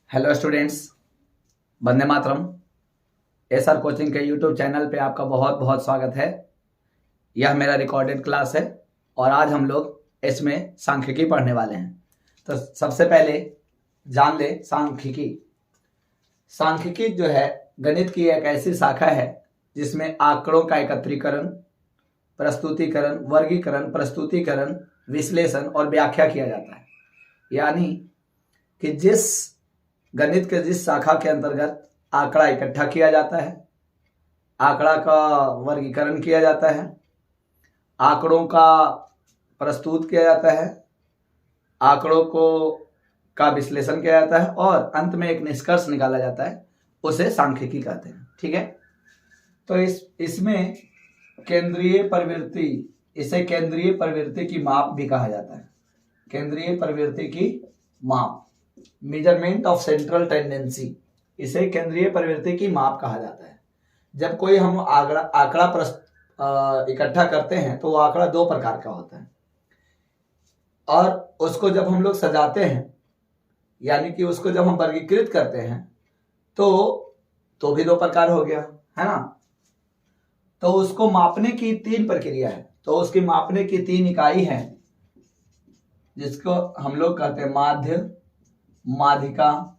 Hello students, Vande Mataram. SR coaching के YouTube channel पे आपका बहुत बहुत स्वागत है। यह मेरा रिकॉर्डेड क्लास है और आज हम लोग इसमें सांख्यिकी पढ़ने वाले हैं। तो सबसे पहले जान ले सांख्यिकी। सांख्यिकी जो है गणित की एक ऐसी शाखा है जिसमें आंकड़ों का एकत्रीकरण, प्रस्तुतिकरण, वर्गीकरण, प्रस्तुतिकरण, विश्लेषण और व्याख्या किया जाता है। यानी कि गणित के जिस शाखा के अंतर्गत आंकड़ा इकट्ठा किया जाता है, आंकड़ा का वर्गीकरण किया जाता है, आंकड़ों का प्रस्तुत किया जाता है, आंकड़ों को का विश्लेषण किया जाता है और अंत में एक निष्कर्ष निकाला जाता है, उसे सांख्यिकी कहते हैं। ठीक है। तो इसमें केंद्रीय प्रवृत्ति, इसे केंद्रीय प्रवृत्ति की माप भी कहा जाता है। केंद्रीय प्रवृत्ति की माप, मेजरमेंट ऑफ सेंट्रल टेंडेंसी, इसे केंद्रीय प्रवृत्ति की माप कहा जाता है। जब कोई हम आंकड़ा इकट्ठा करते हैं तो वो आंकड़ा दो प्रकार का होता है और उसको जब हम लोग सजाते हैं, यानी कि उसको जब हम वर्गीकृत करते हैं तो भी दो प्रकार हो गया, है ना। तो उसको मापने की तीन प्रक्रिया है। तो उसकी मापने की तीन इकाई है जिसको हम लोग कहते हैं माध्य, माध्यिका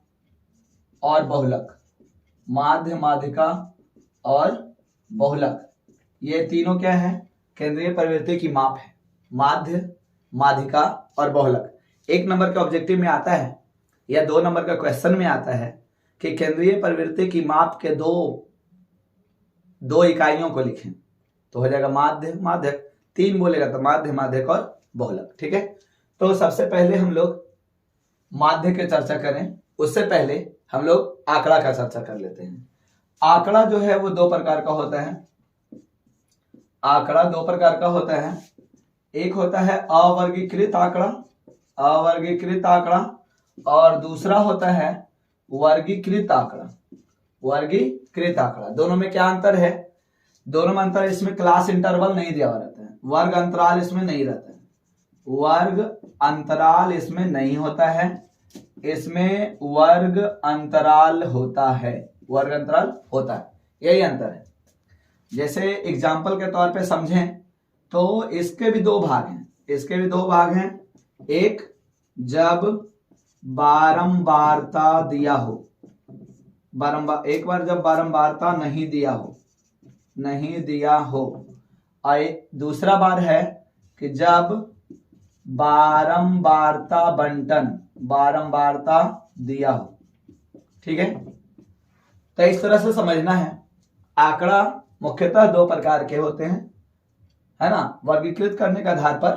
और बहुलक। माध्य, माध्यिका और बहुलक, ये तीनों क्या है? केंद्रीय प्रवृत्ति की माप है। माध्य, माध्यिका और बहुलक। एक नंबर के ऑब्जेक्टिव में आता है या 2 नंबर का क्वेश्चन में आता है कि केंद्रीय प्रवृत्ति की माप के दो इकाइयों को लिखें, तो हो जाएगा माध्य, माध्यक। 3 बोलेगा तो माध्य, माध्यक और बहुलक। ठीक है। तो सबसे पहले हम लोग माध्य की चर्चा करें, उससे पहले हम लोग आंकड़ा का चर्चा कर लेते हैं। आंकड़ा जो है वो 2 प्रकार का होता है। आंकड़ा 2 प्रकार का होता है। एक होता है अवर्गीकृत आंकड़ा, अवर्गीकृत आंकड़ा, और दूसरा होता है वर्गीकृत आंकड़ा, वर्गीकृत आंकड़ा। दोनों में क्या अंतर है? दोनों में अंतर, इसमें क्लास इंटरवल नहीं दिया हुआ रहता है, वर्ग अंतराल इसमें नहीं रहता है, वर्ग अंतराल इसमें नहीं होता है, इसमें वर्ग अंतराल होता है, वर्ग अंतराल होता है। यही अंतर है। जैसे एग्जाम्पल के तौर पे समझें तो इसके भी 2 भाग हैं, इसके भी 2 भाग हैं। एक, जब बारंबारता दिया हो, एक बार जब बारंबारता नहीं दिया हो, नहीं दिया हो, और दूसरा बार है कि जब बारंबारता बंटन, बारंबारता दिया हो। ठीक है। तो इस तरह से समझना है। आंकड़ा मुख्यतः 2 प्रकार के होते हैं, है ना। वर्गीकृत करने के आधार पर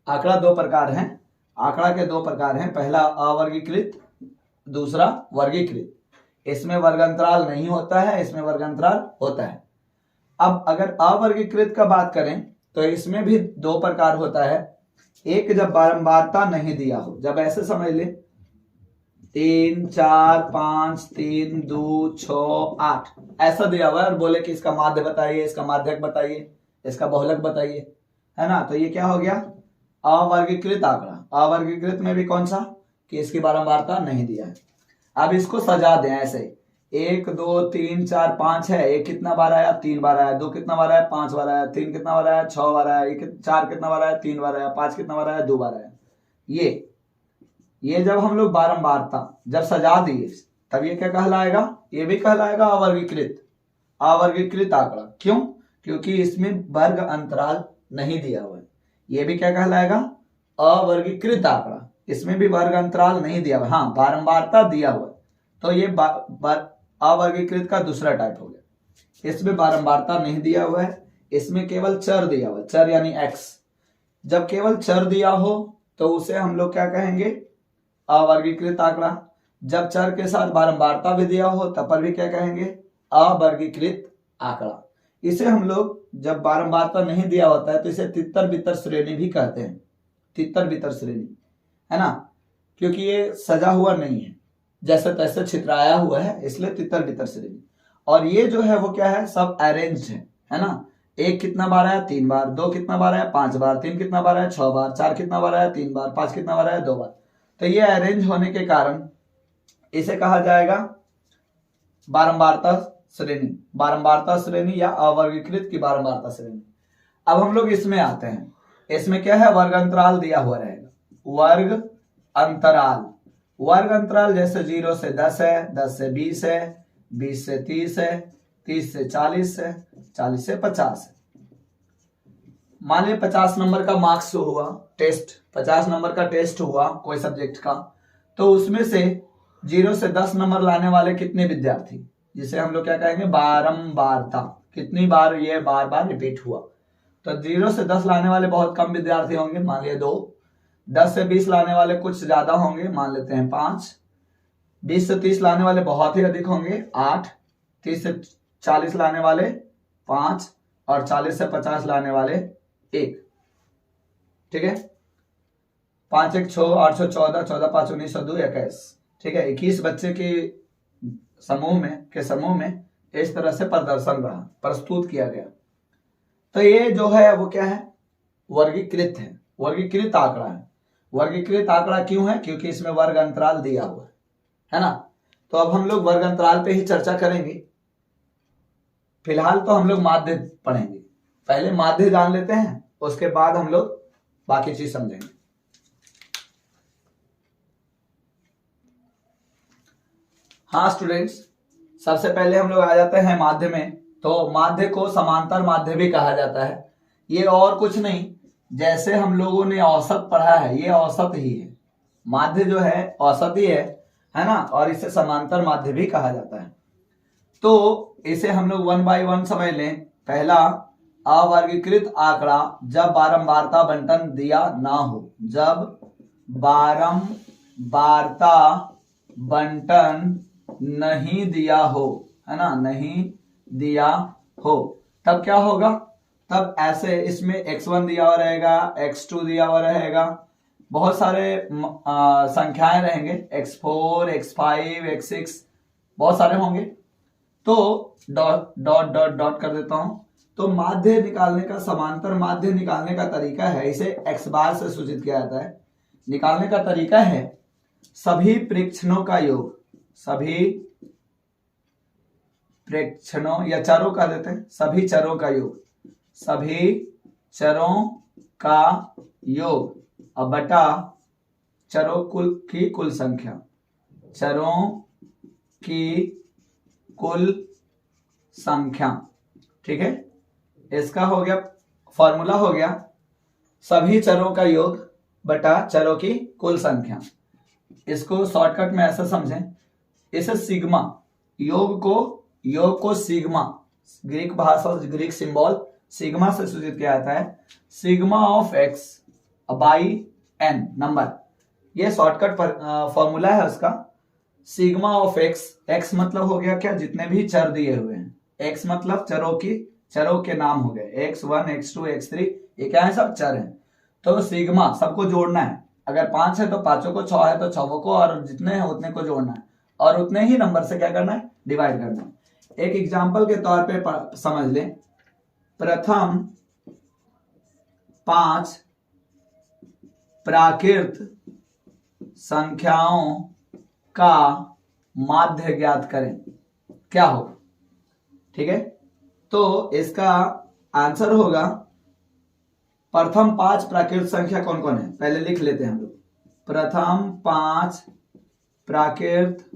आंकड़ा 2 प्रकार हैं। आंकड़ा के 2 प्रकार हैं, पहला अवर्गीकृत, दूसरा वर्गीकृत। इसमें वर्गांतराल नहीं होता है, इसमें वर्गांतराल होता है। अब अगर अवर्गीकृत का बात करें तो इसमें भी 2 प्रकार होता है। एक, जब बारंबारता नहीं दिया हो, जब ऐसे समझ ले 3, 4, 5, 3, 2, 6, 8 ऐसा दिया हुआ है और बोले कि इसका माध्य बताइए, इसका माध्यक बताइए, इसका बहुलक बताइए, है ना। तो ये क्या हो गया? अवर्गीकृत आंकड़ा। अवर्गीकृत में भी कौन सा? कि इसकी बारंबारता नहीं दिया है। अब इसको सजा दें ऐसे, 1, 2, 3, 4, 5 है, 1 कितना बार आया? 3 बार आया। 2 कितना बार आया? 5 बार आया। 3 कितना बार आया? 6 बार आया। 4 कितना बार आया? 3 बार आया। 5 कितना बार आया? 2 बार आया। ये जब हम लोग बारंबारता जब सजा दिए तब ये क्या कहलाएगा? ये भी कहलाएगा अवर्गीकृत, अवर्गीकृत आंकड़ा। क्यों? क्योंकि इसमें वर्ग अंतराल नहीं दिया हुआ है। ये भी क्या कहलाएगा? अवर्गीकृत आंकड़ा। इसमें भी वर्ग अंतराल नहीं दिया हुआ, हाँ बारंबारता दिया हुआ है। तो ये अवर्गीकृत का दूसरा टाइप हो गया। इसमें बारंबारता नहीं दिया हुआ है, इसमें केवल चर दिया हुआ है, चर यानी x। जब केवल चर दिया हो तो उसे हम लोग क्या कहेंगे? अवर्गीकृत आंकड़ा। जब चर के साथ बारंबारता भी दिया हो तब पर भी क्या कहेंगे? अवर्गीकृत आंकड़ा। इसे हम लोग जब बारंबारता नहीं दिया होता है तो इसे तितर बितर श्रेणी भी कहते हैं, तितर बितर श्रेणी, है ना। क्योंकि ये सजा हुआ नहीं है, जैसे तैसे छितराया हुआ है, इसलिए तितर बितर श्रेणी। और ये जो है वो क्या है? सब अरेंज है ना। 1 कितना बार आया? 3 बार। 2 कितना बार आया? 5 बार। 3 कितना बार आया? 6 बार। 4 कितना बार आया? 3 बार। 5 कितना बार आया? 2 बार। तो ये अरेंज होने के कारण इसे कहा जाएगा बारंबारता श्रेणी, बारंबारता श्रेणी या अवर्गीकृत की बारंबारता श्रेणी। अब हम लोग इसमें आते हैं, इसमें क्या है, वर्ग अंतराल दिया हुआ रहेगा। वर्ग अंतराल, वर्ग अंतराल जैसे 0 से 10 है, 10 से 20 है, 20 से 30 है, 30 से 40 है, 40 से 50 है। मान लीजिए 50 नंबर का मार्क्स हुआ टेस्ट, 50 नंबर का टेस्ट हुआ कोई सब्जेक्ट का, तो उसमें से 0 से 10 नंबर लाने वाले कितने विद्यार्थी, जिसे हम लोग क्या कहेंगे, बारंबारता, कितनी बार ये बार बार रिपीट हुआ। तो 0 से 10 लाने वाले बहुत कम विद्यार्थी होंगे, मान लिया 2। 10 से 20 लाने वाले कुछ ज्यादा होंगे, मान लेते हैं 5। 20 से 30 लाने वाले बहुत ही अधिक होंगे, 8। 30 से 40 लाने वाले 5 और 40 से 50 लाने वाले 1। ठीक है, 5 1 6 814, 14 5 1902 21। ठीक है, 21 बच्चे के समूह में इस तरह से प्रदर्शन रहा, प्रस्तुत किया गया। तो ये जो है वो क्या है, वर्गीकृत है, वर्गीकृत आंकड़ा है। वर्गीकृत आंकड़ा क्यों है, क्योंकि इसमें वर्ग अंतराल दिया हुआ है ना। तो अब हम लोग वर्ग अंतराल पे ही चर्चा करेंगे। फिलहाल तो हम लोग माध्य पढ़ेंगे, पहले माध्य जान लेते हैं, उसके बाद हम लोग बाकी चीज समझेंगे। हाँ स्टूडेंट्स, सबसे पहले हम लोग आ जाते हैं माध्य में। तो माध्य को समांतर माध्य भी कहा जाता है। ये और कुछ नहीं, जैसे हम लोगों ने औसत पढ़ा है, ये औसत ही है। माध्य जो है औसत ही है ना, और इसे समांतर माध्य भी कहा जाता है। तो इसे हम लोग 1 by 1 समझ लें। पहला, अवर्गीकृत आंकड़ा जब बारंबारता बंटन दिया ना हो, जब बारंबारता बंटन नहीं दिया हो, है ना, नहीं दिया हो, तब क्या होगा, तब ऐसे इसमें x1 दिया हुआ रहेगा, x2 दिया हुआ रहेगा, बहुत सारे संख्याएं रहेंगे, x4 x5 x6 बहुत सारे होंगे। तो डॉट डॉट डॉट डॉट कर देता हूं। तो माध्य निकालने का, समांतर माध्य निकालने का तरीका है, इसे x बार से सूचित किया जाता है। निकालने का तरीका है सभी प्रेक्षणों का योग, सभी प्रेक्षणों या चरों का देते हैं, सभी चरों का योग, सभी चरों का योग अब बटा चरों की कुल संख्या, चरों की कुल संख्या। ठीक है, इसका हो गया फॉर्मूला, हो गया सभी चरों का योग बटा चरों की कुल संख्या। इसको शॉर्टकट में ऐसा समझें, इसे सिग्मा, योग को सिग्मा, ग्रीक भाषा, ग्रीक सिंबल सिग्मा से सूचित किया जाता है। Sigma of x by n number, ये शॉर्टकट फॉर्मूला है उसका। सिग्मा ऑफ एक्स, एक्स मतलब हो गया क्या, जितने भी चर दिए हुए हैं, एक्स मतलब चरों के नाम हो गए, x1 x2 x3, ये क्या है, सब चर हैं। तो सिग्मा सबको जोड़ना है, अगर 5 है तो 5 को, 6 है तो 6 को, और जितने हैं उतने को जोड़ना है, और उतने ही नंबर से क्या करना है, डिवाइड करना है। एक एग्जाम्पल के तौर पे समझ लें, प्रथम 5 प्राकृत संख्याओं का माध्य ज्ञात करें, क्या होगा। ठीक है, तो इसका आंसर होगा, प्रथम 5 प्राकृत संख्या कौन कौन है, पहले लिख लेते हैं हम लोग। प्रथम 5 प्राकृत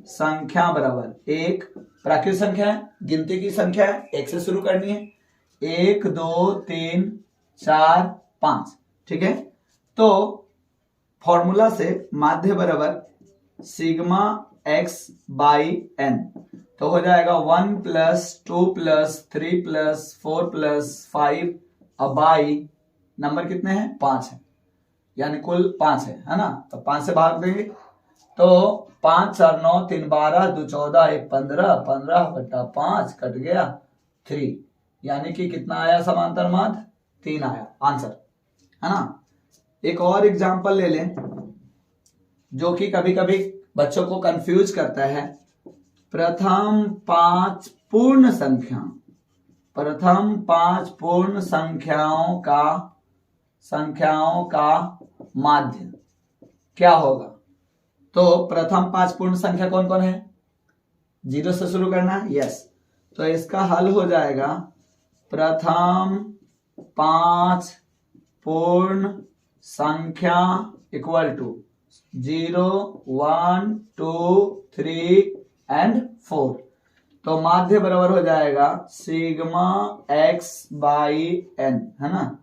संख्या बराबर 1, प्राकृत संख्या है, गिनती की संख्या है, 1 से शुरू करनी है, 1 2 3 4 5। ठीक है, तो फॉर्मूला से माध्य बराबर सिग्मा एक्स बाई एन, तो हो जाएगा 1 + 2 + 3 + 4 + 5 अब बाई नंबर कितने हैं, 5 है, यानी कुल 5 है ना। तो 5 से भाग देंगे, तो 5 4 9 3 12 2 14 1 15, 15 बटा 5 कट गया 3, यानी कि कितना आया समांतर माध्य, 3 आया आंसर, है ना। एक और एग्जांपल ले लें जो कि कभी कभी बच्चों को कंफ्यूज करता है। प्रथम 5 पूर्ण संख्या, प्रथम 5 पूर्ण संख्याओं का माध्य क्या होगा। तो प्रथम 5 पूर्ण संख्या कौन कौन है? 0 से शुरू करना है, यस। तो इसका हल हो जाएगा प्रथम 5 पूर्ण संख्या इक्वल टू 0, 1, 2, 3 एंड 4। तो माध्य बराबर हो जाएगा सिग्मा x बाई एन, है ना,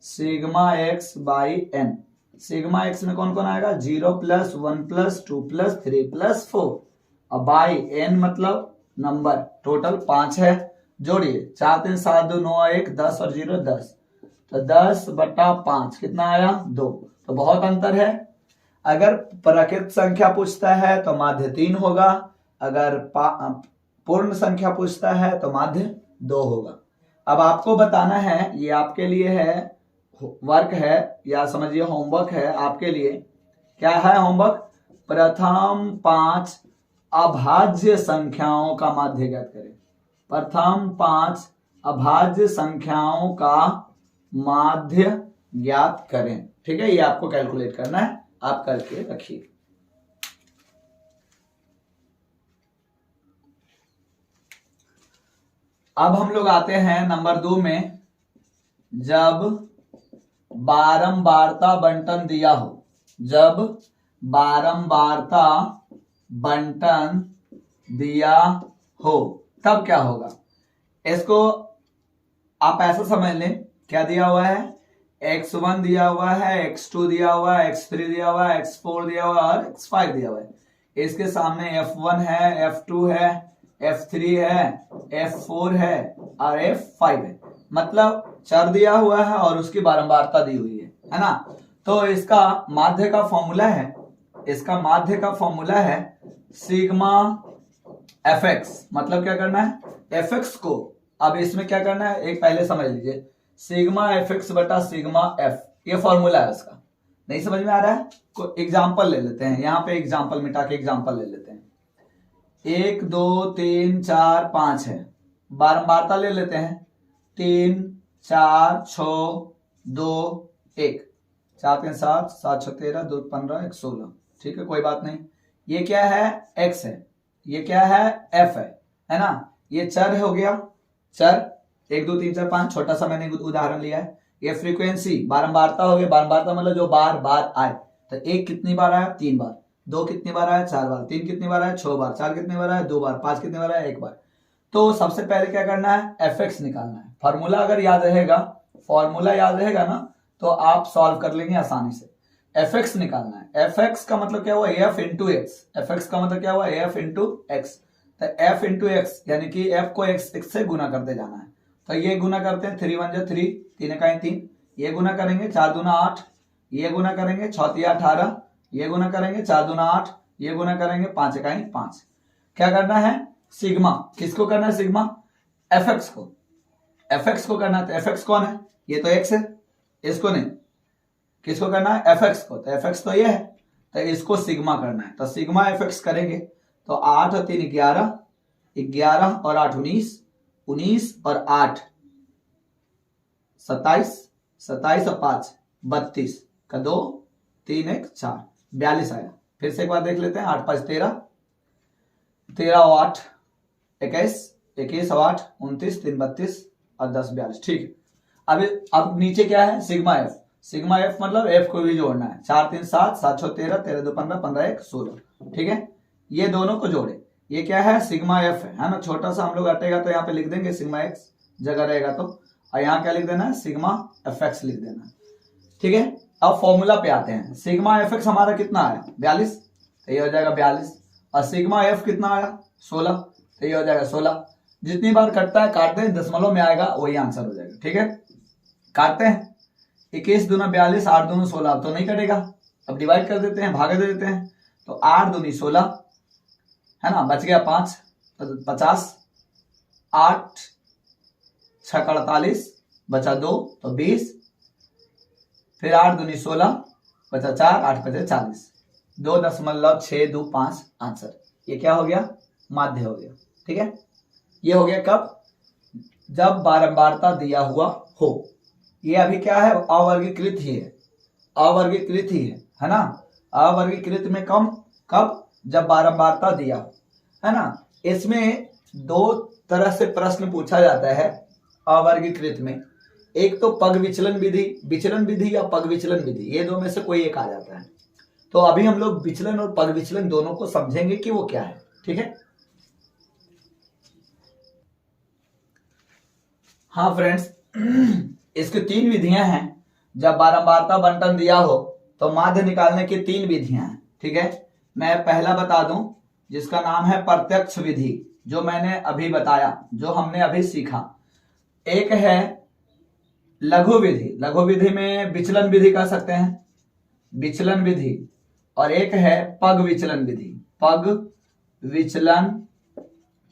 sigma x by n. Sigma x में कौन कौन आएगा? 0 प्लस 1 प्लस 2 प्लस 3 प्लस 4 और बाई एन मतलब नंबर, टोटल 5 है। जोड़िए 4 3 7 2 9 1 10 और 0 10, तो 10/5 कितना आया? 2। तो बहुत अंतर है। अगर प्राकृत संख्या पूछता है तो माध्य 3 होगा, अगर पूर्ण संख्या पूछता है तो माध्य 2 होगा। अब आपको बताना है, ये आपके लिए है वर्क है या समझिए होमवर्क है आपके लिए। क्या है होमवर्क? प्रथम 5 अभाज्य संख्याओं का माध्य ज्ञात करें। प्रथम 5 अभाज्य संख्याओं का माध्य ज्ञात करें। ठीक है, ये आपको कैलकुलेट करना है, आप करके रखिए। अब हम लोग आते हैं नंबर 2 में। जब बारंबारता बंटन दिया हो, जब बारंबारता बंटन दिया हो तब क्या होगा? इसको आप ऐसा समझ लें, क्या दिया हुआ है? x1 दिया हुआ है, x2 दिया हुआ है, x3 दिया हुआ है, x4 दिया हुआ है और x5 दिया हुआ है। इसके सामने f1 है, f2 है, f3 है, f4 है और f5 है। मतलब चर दिया हुआ है और उसकी बारंबारता दी हुई है ना। तो इसका माध्य का फॉर्मूला है, इसका माध्य का फॉर्मूला है सिग्मा fx। मतलब क्या करना है? fx को अब इसमें क्या करना है, एक पहले समझ लीजिए, सिग्मा fx बटा सिग्मा f, ये फॉर्मूला है उसका। नहीं समझ में आ रहा है? कोई एग्जाम्पल ले लेते हैं, यहां पे एग्जाम्पल मिटा के एग्जाम्पल ले लेते हैं। 1 2 3 4 5 है, बारंबारता ले लेते हैं 3 4 6 2 1, 4 3 7 7 6 13 2 15 1 16। ठीक है, कोई बात नहीं। ये क्या है? x है, ये क्या है? f है ना। ये चर हो गया, चर 1 2 3 4 5, छोटा सा मैंने उदाहरण लिया है। ये फ्रीक्वेंसी बारंबारता हो गया, बारंबारता मतलब जो बार बार आए। तो 1 कितनी बार आया? 3 बार, 2 कितनी बार आया? 4 बार, 3 कितनी बार आया? 6 बार, 4 कितनी बार आया? 2 बार, 5 कितनी बार आया? 1 बार। तो सबसे पहले क्या करना है? fx निकालना है। फॉर्मूला अगर याद रहेगा, फॉर्मूला याद रहेगा ना, तो आप सॉल्व कर लेंगे आसानी से। fx निकालना है। fx का मतलब क्या हुआ? f into x. fx का मतलब क्या हुआ? f into x. तो f इंटू एक्स यानी कि f को x से गुना करते जाना है। तो ये गुना करते हैं, 3 1 3, 3 1 3, ये गुना करेंगे 4 दूना 8, ये गुना करेंगे 6 3 18, ये गुना करेंगे 4 दूना 8, ये गुना करेंगे 5 1 5। क्या करना है? सिग्मा, किसको करना है? सिग्मा fx को, fx को करना है। तो fx कौन है? ये तो x है, इसको नहीं, किसको करना है? fx को। तो fx तो ये है, तो इसको सिग्मा करना है। तो सिग्मा fx करेंगे तो 8 और 3 11, 11 और 8 19, 19 और 8 27, 27 और 5 32 का 2 3 1 4 42 आया। फिर से एक बार देख लेते हैं। 8 5 13, 13 और 8 21, 21 और 8 29, 3 32 और 10 42। ठीक है, अब नीचे क्या है? Sigma f। सिग्मा f मतलब f को भी जोड़ना है। 4 3 7, 7 6 13, 13 2 15, 15 1 16। ठीक है, ये दोनों को जोड़े। ये क्या है? सिग्मा f है ना। छोटा सा हम लोग हटेगा तो यहाँ पे लिख देंगे सिग्मा x, जगह रहेगा तो। और यहाँ क्या लिख देना है? सिग्मा fx लिख देना है। ठीक है, अब फॉर्मूला पे आते हैं। सिग्मा fx हमारा कितना आया? 42, तो ये हो जाएगा 42। और सिग्मा f कितना आया? 16, तो ये हो जाएगा 16। जितनी बार कटता है काटते हैं, दशमलव में आएगा वही आंसर हो जाएगा। ठीक है, काटते हैं। 21 दूना 42, 8 दूना 16, तो नहीं कटेगा। अब डिवाइड कर देते हैं, भागा दे देते हैं। तो 8 दूनी 16 है ना, बच गया 5 तो 50, 8 6 48 बचा 2 तो 20, फिर 8 दूनी 16 बचा 4, 8 बचे 40, 2.625 आंसर। ये क्या हो गया? माध्य हो गया। ठीक है, ये हो गया कब? जब बारंबारता दिया हुआ हो। ये अभी क्या है? अवर्गीकृत ही है, अवर्गीकृत ही है ना। अवर्गीकृत में कम कब? जब बारंबारता दिया, है ना। इसमें दो तरह से प्रश्न पूछा जाता है अवर्गीकृत में। एक तो पग विचलन विधि, विचलन विधि या पग विचलन विधि, ये दो में से कोई एक आ जाता है। तो अभी हम लोग विचलन और पग विचलन दोनों को समझेंगे कि वो क्या है, ठीक है। हाँ फ्रेंड्स, इसकी 3 विधियां हैं। जब बारंबारता बंटन दिया हो तो माध्य निकालने की 3 विधियां हैं, ठीक है। मैं पहला बता दूं, जिसका नाम है प्रत्यक्ष विधि, जो मैंने अभी बताया, जो हमने अभी सीखा। एक है लघु विधि, लघु विधि में विचलन विधि कह सकते हैं, विचलन विधि। और एक है पग विचलन विधि, पग विचलन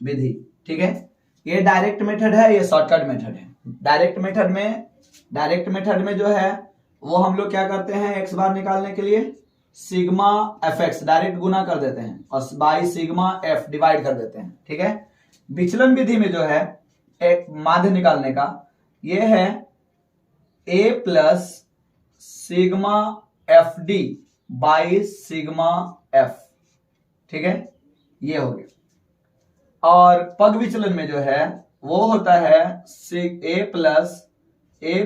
विधि, ठीक है। ये डायरेक्ट मेथड है, ये शॉर्टकट मेथड है। डायरेक्ट मेथड में जो है वो हम लोग क्या करते हैं, एक्स बार निकालने के लिए सिग्मा एफ एक्स डायरेक्ट गुना कर देते हैं और बाई सिग्मा एफ डिवाइड कर देते हैं, ठीक है। विचलन विधि में जो है एक माध्य निकालने का, ये है A plus sigma F D by sigma F, ठीक है, ये हो गया। और पग विचलन में जो है वो होता है A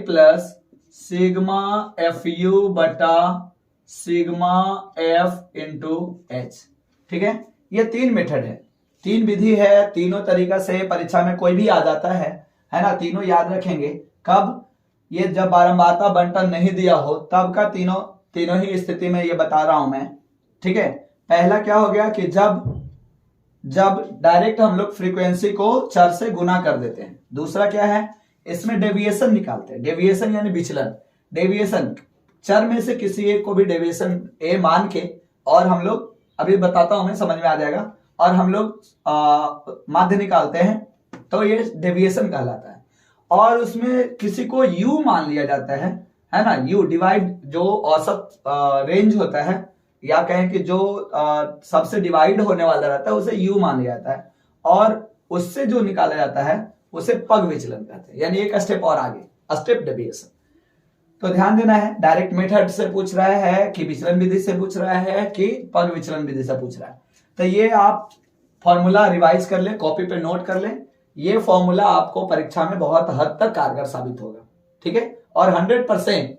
plus sigma F you बटा सिग्मा एफ इंटू एच, ठीक है। ये 3 मेथड है, 3 विधि है। तीनों तरीका से परीक्षा में कोई भी आ जाता है ना। तीनों याद रखेंगे। कब? ये जब बारंबारता बंटन नहीं दिया हो तब का तीनों ही स्थिति में ये बता रहा हूं मैं, ठीक है। पहला क्या हो गया कि जब डायरेक्ट हम लोग फ्रीक्वेंसी को चर से गुना कर देते हैं। दूसरा क्या है, इसमें डेविएशन निकालते हैं। डेविएशन यानी विचलन, डेविएशन चर में से किसी एक को भी डेविएशन ए मान के, और हम लोग अभी बताता हूं मैं, समझ में आ जाएगा। और हम लोग माध्य निकालते हैं तो ये डेविएशन कहलाता है। और उसमें किसी को यू मान लिया जाता है ना। यू डिवाइड, जो औसत रेंज होता है, या कहें कि जो सबसे डिवाइड होने वाला रहता है, उसे यू मान लिया जाता है। और उससे जो निकाला जाता है उसे पग विचलन कहते हैं, यानी एक स्टेप और आगे, स्टेप डेविएशन। तो ध्यान देना है, डायरेक्ट मेथड से पूछ रहा है कि विचलन विधि से पूछ रहा है कि पग विचलन विधि से पूछ रहा है। तो ये आप फॉर्मूला रिवाइज कर ले, कॉपी पे नोट कर ले। ये फॉर्मूला आपको परीक्षा में बहुत हद तक कारगर साबित होगा, ठीक है। और 100%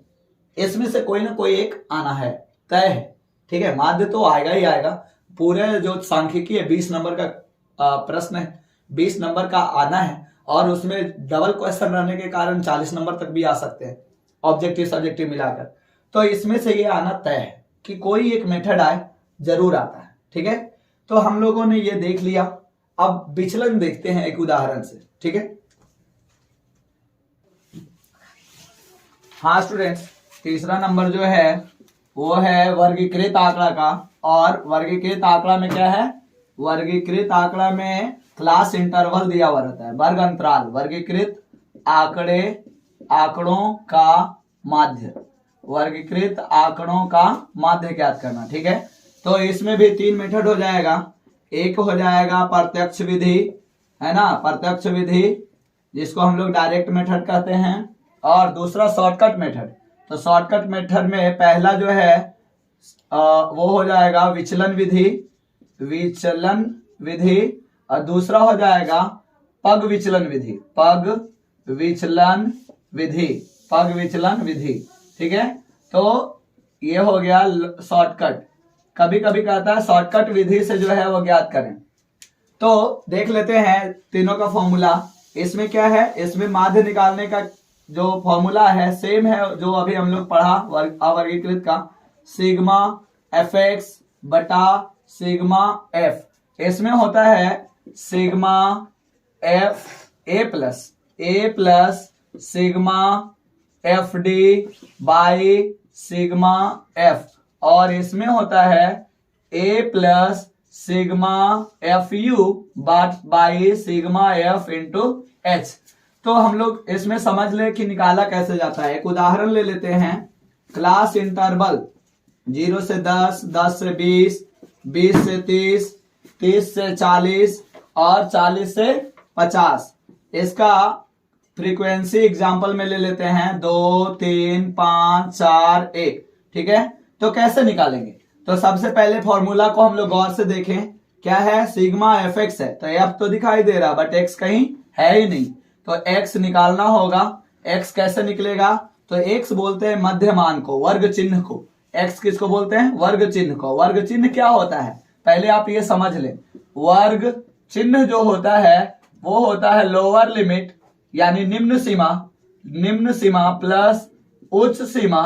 इसमें से कोई ना कोई एक आना है, तय है, ठीक है। माध्य तो आएगा ही आएगा। पूरे जो सांख्यिकी है 20 नंबर का प्रश्न है, 20 नंबर का आना है। और उसमें डबल क्वेश्चन रहने के कारण 40 नंबर तक भी आ सकते हैं, ऑब्जेक्टिव सब्जेक्टिव मिलाकर। तो इसमें से ये आना तय है कि कोई एक मेथड आए, जरूर आता है, ठीक है। तो हम लोगों ने ये देख लिया। अब विचलन देखते हैं एक उदाहरण से, ठीक है। हाँ स्टूडेंट्स, तीसरा नंबर जो है वो है वर्गीकृत आंकड़ा का। और वर्गीकृत आंकड़ा में क्या है, वर्गीकृत आंकड़ा में क्लास इंटरवल दिया हुआ रहता है, वर्ग अंतराल। वर्गीकृत आंकड़ों का माध्य, वर्गीकृत आंकड़ों का माध्य ज्ञात करना, ठीक है। तो इसमें भी 3 मेथड हो जाएगा। एक हो जाएगा प्रत्यक्ष विधि, है ना, प्रत्यक्ष विधि, जिसको हम लोग डायरेक्ट मेथड कहते हैं। और दूसरा शॉर्टकट मेथड। तो शॉर्टकट मेथड में पहला जो है वो हो जाएगा विचलन विधि। और दूसरा हो जाएगा पग विचलन विधि, ठीक है। तो ये हो गया शॉर्टकट। कभी कभी कहता है शॉर्टकट विधि से जो है वो ज्ञात करें। तो देख लेते हैं तीनों का फॉर्मूला। इसमें क्या है, इसमें माध्य निकालने का जो फॉर्मूला है सेम है जो अभी हम लोग पढ़ा अवर्गीकृत का, सिग्मा एफ एक्स बटा सिग्मा एफ। इसमें होता है sigma F A plus sigma F D by sigma F. और इसमें होता है A plus sigma F U by sigma F into H. तो हम लोग इसमें समझ ले कि निकाला कैसे जाता है। एक उदाहरण ले लेते हैं। क्लास इंटरवल 0 से 10, 10 से 20, 20 से 30, 30 से 40 और 40 से 50। इसका फ्रीक्वेंसी एग्जाम्पल में ले लेते हैं 2, 3, 5, 4, 1, ठीक है। तो कैसे निकालेंगे, तो सबसे पहले फॉर्मूला को हम लोग गौर से देखें, क्या है, सिग्मा एफ एक्स है, तो एफ तो दिखाई दे रहा बट एक्स कहीं है ही नहीं, तो एक्स निकालना होगा। एक्स कैसे निकलेगा, तो एक्स बोलते हैं मध्यमान को, वर्ग चिन्ह को। एक्स किसको बोलते हैं, वर्ग चिन्ह को। वर्ग चिन्ह क्या होता है, पहले आप ये समझ लें। वर्ग चिन्ह जो होता है वो होता है लोअर लिमिट यानी निम्न सीमा प्लस उच्च सीमा,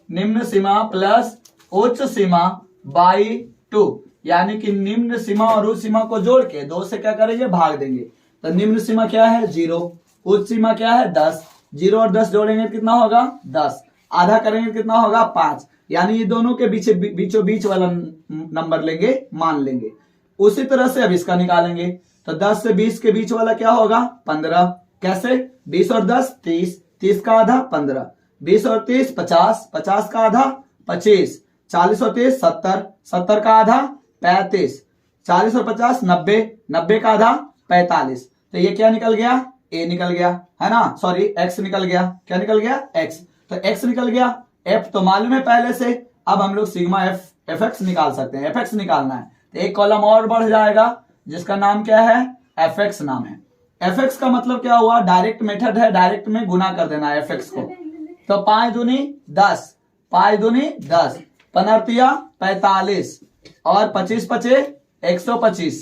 निम्न सीमा प्लस उच्च सीमा बाई 2, यानी कि निम्न सीमा और उच्च सीमा को जोड़ के 2 से क्या करेंगे, भाग देंगे। तो निम्न सीमा क्या है 0, उच्च सीमा क्या है 10, 0 और 10 जोड़ेंगे कितना होगा 10, आधा करेंगे कितना होगा 5, यानी ये दोनों के बीचों बीच वाला नंबर लेंगे, मान लेंगे। उसी तरह से अब इसका निकालेंगे, तो 10 से 20 के बीच वाला क्या होगा 15, कैसे, 20 और 10 30, 30 का आधा 15, 20 और 30 50, 50 का आधा 25, 40 और 30 70, 70 का आधा 35, 40 और 50 90, 90 का आधा 45। तो ये क्या निकल गया, ए निकल गया, है ना, सॉरी एक्स निकल गया। क्या निकल गया, एक्स। तो एक्स निकल गया, एफ तो मालूम है पहले से। अब हम लोग सिग्मा एफ एक्स निकाल सकते हैं, एफ एक्स निकालना है तो एक कॉलम और बढ़ जाएगा जिसका नाम क्या है, एफ एक्स नाम है। एफ एक्स का मतलब क्या हुआ, डायरेक्ट मेथड है, डायरेक्ट में गुना कर देना एफ एक्स को। तो 5 दूनी 10, 5 दूनी 10, 15 45 और 25 पचे 125,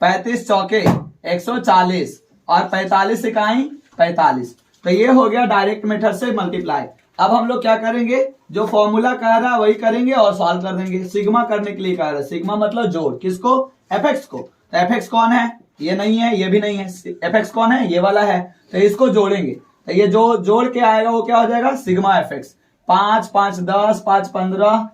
35 चौके 140 और 45 इकाई 45। तो ये हो गया डायरेक्ट मेथड से मल्टीप्लाई। अब हम लोग क्या करेंगे, जो फॉर्मूला कह रहा है वही करेंगे और सॉल्व कर देंगे। सिग्मा करने के लिए कह रहा है, सिग्मा मतलब जोड़, किसको, एफ एक्स को। तो एफ एक्स कौन है, ये नहीं है, ये भी नहीं है, एफ एक्स कौन है, ये वाला है। तो इसको जोड़ेंगे, तो ये जो जोड़ के आएगा वो क्या हो जाएगा, सिग्मा एफ एक्स। 5 5 10, 5 15,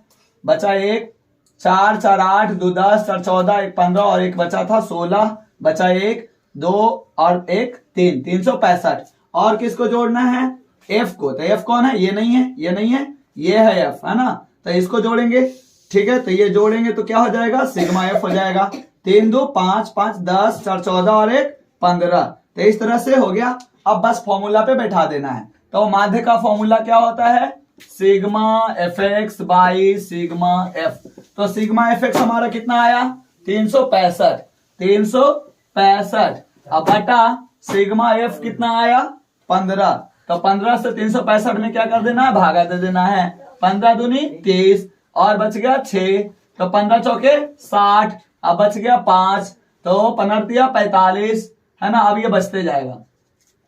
बचा 1, 4 4 8, 2 10, 4 14, 1 15 और 1 बचा था 16, बचा 1 2 और 1 3, 365। और किसको जोड़ना है, एफ को। तो एफ कौन है, ये नहीं है, ये नहीं है, ये है एफ, है ना। तो इसको जोड़ेंगे, ठीक है, तो ये जोड़ेंगे तो क्या हो जाएगा, सिग्मा एफ हो जाएगा। 3 2 5 5 10, 4 14 और 1 15। तो इस तरह से हो गया। अब बस फॉर्मूला पे बैठा देना है। तो माध्य का फॉर्मूला क्या होता है, sigma F x by sigma F. तो सिग्मा एफ एक्स हमारा कितना आया 365, 365। अब बटा सिग्मा एफ कितना आया 15। तो 15 से 365 में क्या कर देना है, भागा दे देना है। 15 दूनी 30 और बच गया 6, तो 15 चौके 60, अब बच गया 5, तो 15 45, है ना। अब ये बचते जाएगा,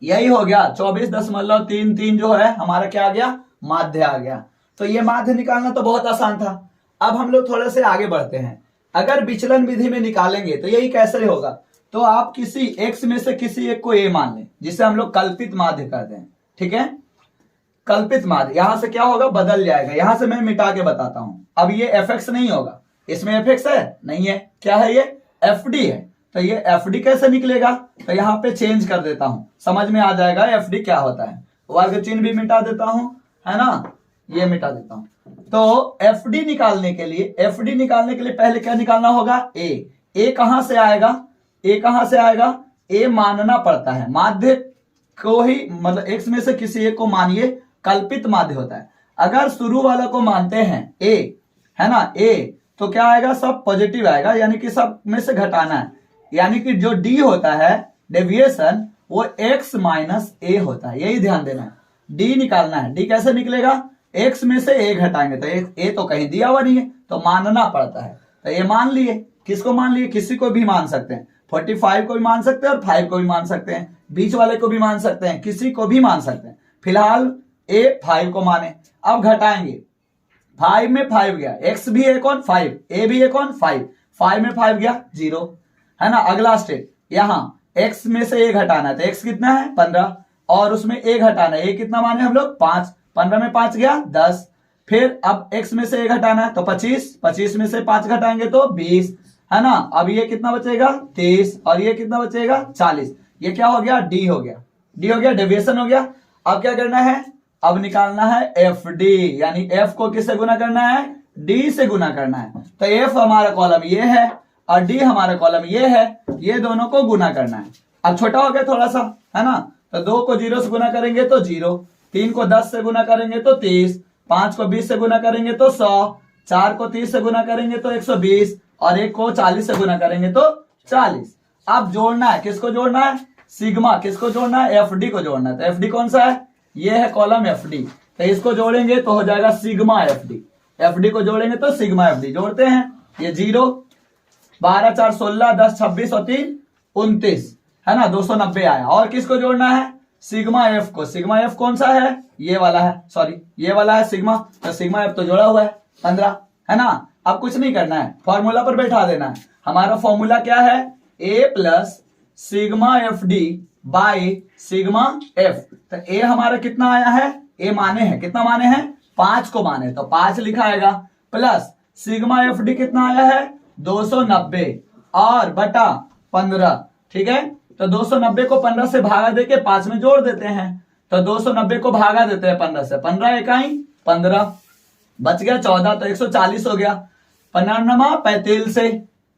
यही हो गया 24.33 जो है हमारा क्या आ गया, माध्य आ गया। तो ये माध्य निकालना तो बहुत आसान था। अब हम लोग थोड़े से आगे बढ़ते हैं। अगर विचलन विधि में निकालेंगे तो यही कैसे होगा, तो आप किसी x में से किसी एक को a मान लें, जिसे हम लोग कल्पित माध्य कहते हैं, ठीक है। कल्पित माध्य यहां से क्या होगा, बदल जाएगा। यहां से मैं मिटा के बताता हूं। अब ये एफ एक्स नहीं होगा, इसमें एफ एक्स है नहीं है, क्या है, ये एफ डी है। तो ये एफ डी कैसे निकलेगा, तो यहाँ पे चेंज कर देता हूं, समझ में आ जाएगा एफ डी क्या होता है। वर्ग चिन्ह भी मिटा देता हूं, है ना, ये मिटा देता हूं। तो एफ डी निकालने के लिए, एफ डी निकालने के लिए पहले क्या निकालना होगा, ए कहां से आएगा, ए कहां से आएगा, ए मानना पड़ता है। माध्य को ही, मतलब एक्स में से किसी एक को मानिए, कल्पित माध्य होता है। अगर शुरू वाला को मानते हैं ए, है ना, ए, तो क्या आएगा, सब पॉजिटिव आएगा, यानी कि सब में से घटाना है। यानी कि जो डी होता है डेविएशन, वो एक्स माइनस ए होता है, यही ध्यान देना है। डी निकालना है, डी कैसे निकलेगा, एक्स में से ए घटाएंगे, तो ए तो कहीं दिया हुआ नहीं है, तो मानना पड़ता है। तो ये मान लिए, किसको मान लिए, किसी को भी मान सकते हैं, 45 को भी मान सकते हैं और 5 को भी मान सकते हैं, बीच वाले को भी मान सकते हैं, किसी को भी मान सकते हैं। फिलहाल ए 5 को माने। अब घटाएंगे, 5 में 5 गया, एक्स भी एक और 5, ए भी एक और 5 में 5 गया 0, है ना। अगला स्टेप, यहाँ एक्स में से ए घटाना है, तो एक्स कितना है 15 और उसमें ए घटाना है, ए कितना माने हम लोग 5, 15 में 5 गया 10। फिर अब एक्स में से ए घटाना है तो 25, 25 में से 5 घटाएंगे तो 20, है ना। अब ये कितना बचेगा 30 और ये कितना बचेगा 40। ये क्या हो गया, डी हो गया, डी हो गया, डेविएशन हो गया। अब क्या करना है, अब निकालना है एफ डी, यानी एफ को किससे गुना करना है, डी से गुना करना है। तो एफ हमारा कॉलम ये है और डी हमारा कॉलम ये है, ये दोनों को गुना करना है। अब छोटा हो गया थोड़ा सा, है ना। तो 2 को 0 से गुना करेंगे तो 0, 3 को 10 से गुना करेंगे तो 30, 5 को 20 से गुना करेंगे तो 100, 4 को 30 से गुना करेंगे तो 120 और 1 को 40 से गुना करेंगे तो 40। अब जोड़ना है, किसको जोड़ना है? सिग्मा। किसको जोड़ना है? एफडी को जोड़ना है। तो एफडी कौन सा है? ये है कॉलम एफडी। तो इसको जोड़ेंगे तो हो जाएगा सिग्मा एफडी। एफडी को जोड़ेंगे तो सिग्मा एफडी। जोड़ते हैं, ये 0, 12 4 16, 10 26 और 3 29 है ना, 290 आया। और किसको जोड़ना है? सिग्मा एफ को। सिग्मा एफ कौन सा है? ये वाला है, सॉरी ये वाला है सिग्मा। तो सिग्मा एफ तो जोड़ा हुआ है 15 है ना। अब कुछ नहीं करना है, फॉर्मूला पर बैठा देना है। हमारा फॉर्मूला क्या है? A plus sigma F D by sigma F. तो ए हमारा कितना आया है? ए माने है, कितना माने हैं? 5 को माने, तो 5 लिखा आएगा, प्लस सिग्मा एफ डी कितना आया है? 290 और बटा 15। ठीक है, तो 290 को 15 से भागा देके 5 में जोड़ देते हैं। तो 290 को भागा देते हैं 15 से, 15 इकाई 15, बच गया 14, तो 140 हो गया। 15 35 से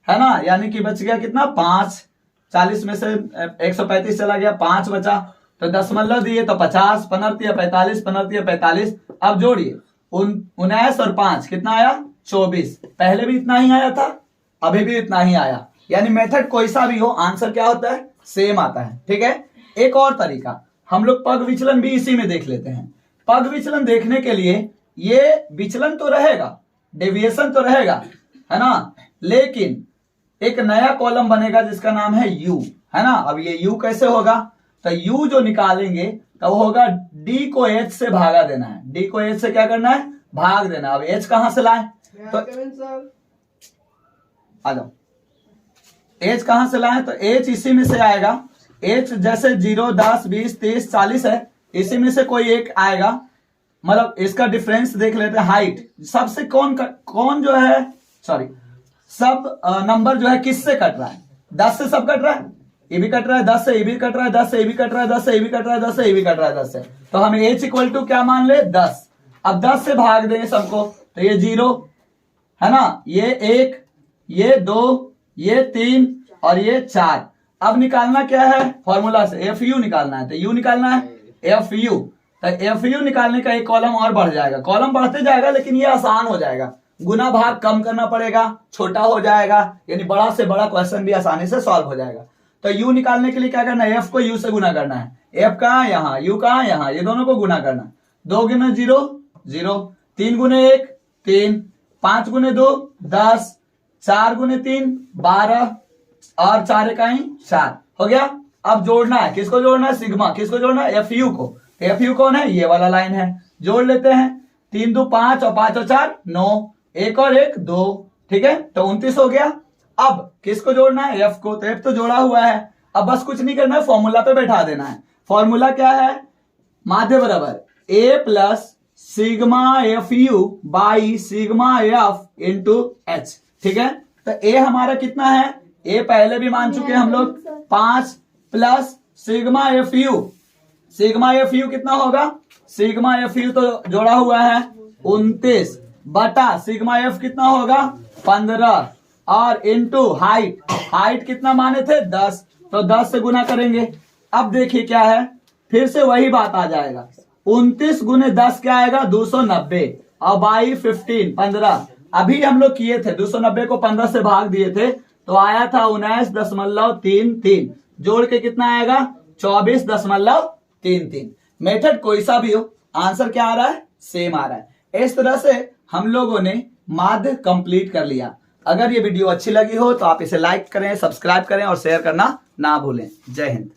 है ना, यानी कि बच गया कितना? 5। 40 में से 135 चला गया, 5 बचा, तो दशमलव दिए तो 50, 15 45, 15 45। अब जोड़िए 19 और 5 कितना आया? 24। पहले भी इतना ही आया था, अभी भी इतना ही आया। यानी मेथड कोई सा भी हो, आंसर क्या होता है? सेम आता है। ठीक है, एक और तरीका, हम लोग पग विचलन भी इसी में देख लेते हैं। पग विचलन देखने के लिए ये विचलन तो रहेगा, डेविएशन तो रहेगा, है ना, लेकिन एक नया कॉलम बनेगा जिसका नाम है यू, है ना। अब ये यू कैसे होगा? तो यू जो निकालेंगे तो होगा डी को एच से भागा देना है। डी को एच से क्या करना है? भाग देना। अब एच कहां से लाए? तो आ जाओ, एच कहां से लाए? तो एच इसी में से आएगा। एच जैसे 0 10 20 30 40 है, इसी में से कोई एक आएगा। मतलब इसका डिफरेंस देख लेते हैं। हाइट सबसे कौन जो है, सॉरी सब नंबर जो है किससे कट रहा है? 10 से सब कट रहा है, ये भी कट रहा है 10 से, ये भी कट रहा है 10 से, ये भी कट रहा है 10 से, ये भी कट रहा है 10 से, ये भी कट रहा है 10 से। तो हम h इक्वल टू क्या मान ले? 10। अब 10 से भाग देंगे सबको, तो ये 0 है ना, ये 1, ये 2, ये 3 और ये 4। अब निकालना क्या है? फॉर्मूला से एफ यू निकालना है। तो यू निकालना है, एफ यू। तो एफ यू निकालने का एक कॉलम और बढ़ जाएगा। कॉलम बढ़ते जाएगा लेकिन ये आसान हो जाएगा, गुना भाग कम करना पड़ेगा, छोटा हो जाएगा, यानी बड़ा से बड़ा क्वेश्चन भी आसानी से सॉल्व हो जाएगा। तो यू निकालने के लिए क्या करना है? एफ को यू से गुना करना है। एफ कहाँ? यहाँ, यू कहाँ? यहाँ, ये दोनों को गुना करना। 2 गुने 0 0, 3 गुने 1 3, 5 गुने 2 10, 4 गुने 3 12 और 4 इकाई 4 हो गया। अब जोड़ना है, किसको जोड़ना है? सिग्मा। किसको जोड़ना है? एफ यू को। एफ यू कौन है? ये वाला लाइन है। जोड़ लेते हैं, 3 2 5 और 5 और 4 9, 1 और 1 2। ठीक है, तो 29 हो गया। अब किसको जोड़ना है? एफ को। तो एफ तो जोड़ा हुआ है, अब बस कुछ नहीं करना है, फॉर्मूला पे बैठा देना है। फॉर्मूला क्या है? माध्य बराबर A plus sigma F U by sigma F into H. ठीक है, तो ए हमारा कितना है? ए पहले भी मान चुके हैं हम लोग, 5 plus sigma F you. Sigma F you कितना होगा? सिग्मा एफ यू तो जोड़ा हुआ है 29 बटा सिग्मा एफ कितना होगा? 15 और इंटू हाइट। हाइट कितना माने थे? 10, तो 10 से गुना करेंगे। अब देखिए क्या है, फिर से वही बात आ जाएगा। 29 गुने 10 क्या आएगा? 290 और बाई 15। अभी हम लोग किए थे 290 को 15 से भाग दिए थे तो आया था 19.33। जोड़ के कितना आएगा? 24.33। मेथड कोई सा भी हो, आंसर क्या आ रहा है? सेम आ रहा है। इस तरह से हम लोगों ने माध्य कंप्लीट कर लिया। अगर ये वीडियो अच्छी लगी हो तो आप इसे लाइक करें, सब्सक्राइब करें और शेयर करना ना भूलें। जय हिंद।